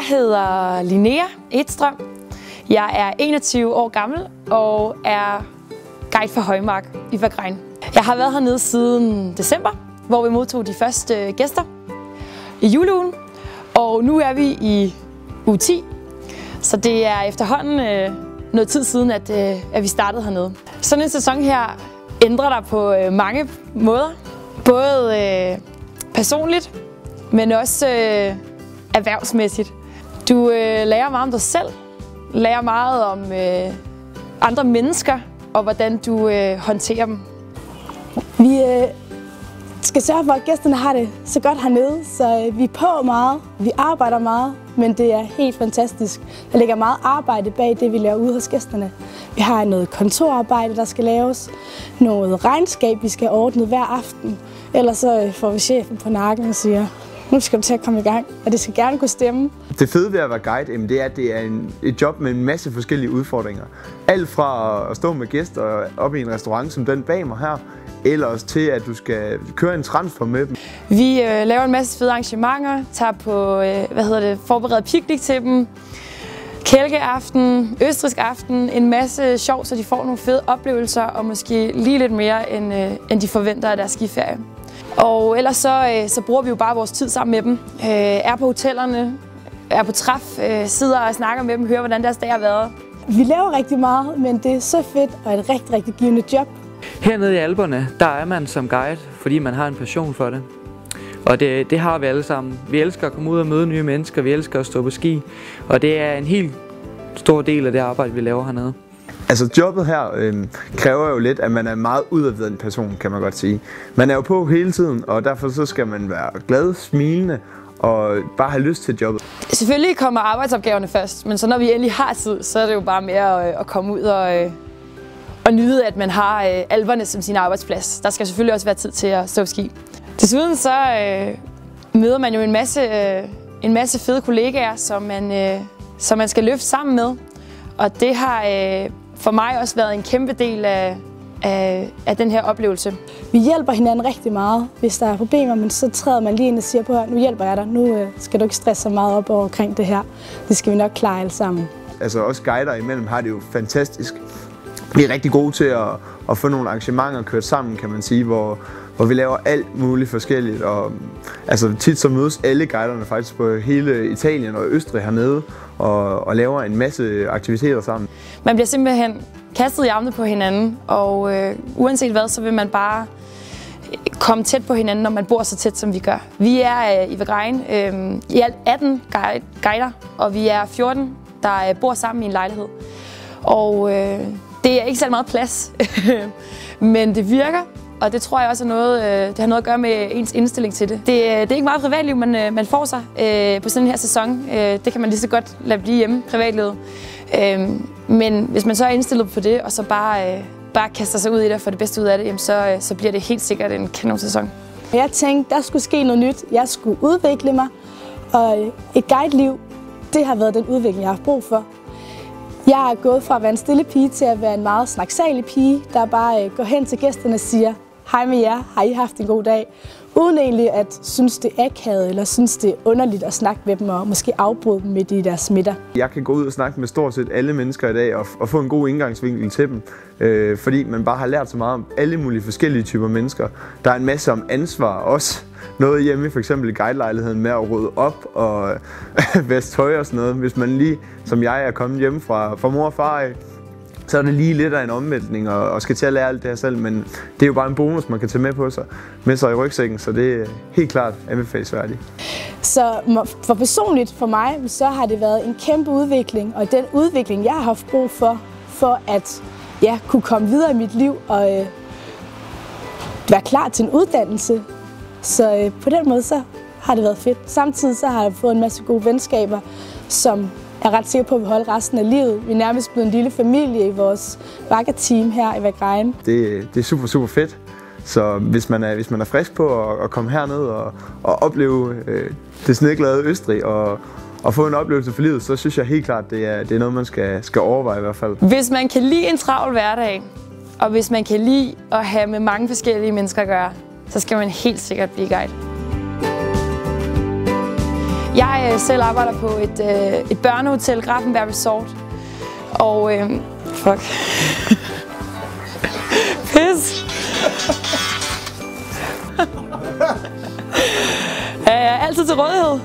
hedder Linnea Edstrøm. Jeg er 21 år gammel og er guide for Højmark i Vagrein. Jeg har været hernede siden december, hvor vi modtog de første gæster i juleugen. Og nu er vi i uge 10, så det er efterhånden noget tid siden, at vi startede hernede. Sådan en sæson her ændrer dig på mange måder. Både personligt, men også erhvervsmæssigt. Du lærer meget om dig selv, lærer meget om andre mennesker og hvordan du håndterer dem. Vi skal sørge for, at gæsterne har det så godt hernede, så vi er på meget, vi arbejder meget, men det er helt fantastisk. Der ligger meget arbejde bag det, vi laver ude hos gæsterne. Vi har noget kontorarbejde, der skal laves, noget regnskab, vi skal ordne hver aften. Ellers så får vi chefen på nakken og siger, nu skal du til at komme i gang, og det skal gerne kunne stemme. Det fede ved at være guide, det er, at det er et job med en masse forskellige udfordringer. Alt fra at stå med gæster oppe i en restaurant som den bag mig her, eller også til, at du skal køre en transfer med dem. Vi laver en masse fede arrangementer, tager på forberedt piknik til dem, kælkeaften, østrigsk aften, en masse sjov, så de får nogle fede oplevelser og måske lige lidt mere, end de forventer af deres skiferie. Og ellers så bruger vi jo bare vores tid sammen med dem. Er på hotellerne, er på træf, sidder og snakker med dem, hører hvordan deres dag har været. Vi laver rigtig meget, men det er så fedt og et rigtig, rigtig givende job. Hernede i Alperne, der er man som guide, fordi man har en passion for det. Og det har vi alle sammen. Vi elsker at komme ud og møde nye mennesker, vi elsker at stå på ski. Og det er en helt stor del af det arbejde, vi laver hernede. Altså jobbet her kræver jo lidt, at man er en meget udadvendt person, kan man godt sige. Man er jo på hele tiden, og derfor så skal man være glad, smilende og bare have lyst til jobbet. Selvfølgelig kommer arbejdsopgaverne først, men så når vi endelig har tid, så er det jo bare mere at komme ud og nyde, at man har Alperne som sin arbejdsplads. Der skal selvfølgelig også være tid til at stå på ski. Desuden så møder man jo en masse fede kollegaer, som man skal løfte sammen med. Og det har for mig også været en kæmpe del af den her oplevelse. Vi hjælper hinanden rigtig meget, hvis der er problemer, men så træder man lige ind og siger på, nu hjælper jeg dig, nu skal du ikke stresse så meget op omkring det her. Det skal vi nok klare alle sammen. Altså også guider imellem har det jo fantastisk. Vi er rigtig gode til at få nogle arrangementer kørt sammen, kan man sige, hvor vi laver alt muligt forskelligt. Og, altså tit så mødes alle guiderne faktisk på hele Italien og Østrig hernede og laver en masse aktiviteter sammen. Man bliver simpelthen kastet i armene på hinanden, og uanset hvad, så vil man bare komme tæt på hinanden, når man bor så tæt, som vi gør. Vi er i Vagrein i alt 18 guider, og vi er 14, der bor sammen i en lejlighed. Og det er ikke så meget plads, men det virker, og det tror jeg også er noget, det har noget at gøre med ens indstilling til det. Det er ikke meget privatliv, man får sig på sådan en her sæson. Det kan man lige så godt lade blive hjemme, privatlivet. Men hvis man så er indstillet på det, og så bare kaster sig ud i det og får det bedste ud af det, jamen så bliver det helt sikkert en kanonsæson. Jeg tænkte, der skulle ske noget nyt. Jeg skulle udvikle mig, og et guideliv, det har været den udvikling, jeg har brug for. Jeg er gået fra at være en stille pige til at være en meget snaksalig pige, der bare går hen til gæsterne og siger, hej med jer, har I haft en god dag? Uden egentlig at synes det er akavet, eller synes det er underligt at snakke med dem og måske afbryde dem midt i deres middag. Jeg kan gå ud og snakke med stort set alle mennesker i dag og få en god indgangsvinkel til dem, fordi man bare har lært så meget om alle mulige forskellige typer mennesker. Der er en masse om ansvar også. Noget hjemme, for eksempel i guidelejligheden med at rydde op og vaske tøj og sådan noget. Hvis man lige, som jeg er kommet hjem fra mor og far af, så er det lige lidt af en omvæltning og skal til at lære alt det her selv, men det er jo bare en bonus, man kan tage med sig i rygsækken, så det er helt klart anbefalesværdigt. Så for personligt for mig, så har det været en kæmpe udvikling, og den udvikling, jeg har haft brug for at kunne komme videre i mit liv og være klar til en uddannelse. Så på den måde, så har det været fedt. Samtidig så har jeg fået en masse gode venskaber, som jeg er ret sikker på, at vi holder resten af livet. Vi er nærmest blevet en lille familie i vores Vagger-team her i Vagrein. Det er super, super fedt. Så hvis man er frisk på at komme herned og opleve det sneglade Østrig og få en oplevelse for livet, så synes jeg helt klart, det er noget, man skal overveje i hvert fald. Hvis man kan lide en travl hverdag, og hvis man kan lide at have med mange forskellige mennesker at gøre, så skal man helt sikkert blive guide. Jeg selv arbejder på et børnehotel, Grafenberg Resort. Og fuck. Pis. Jeg er altid til rådighed.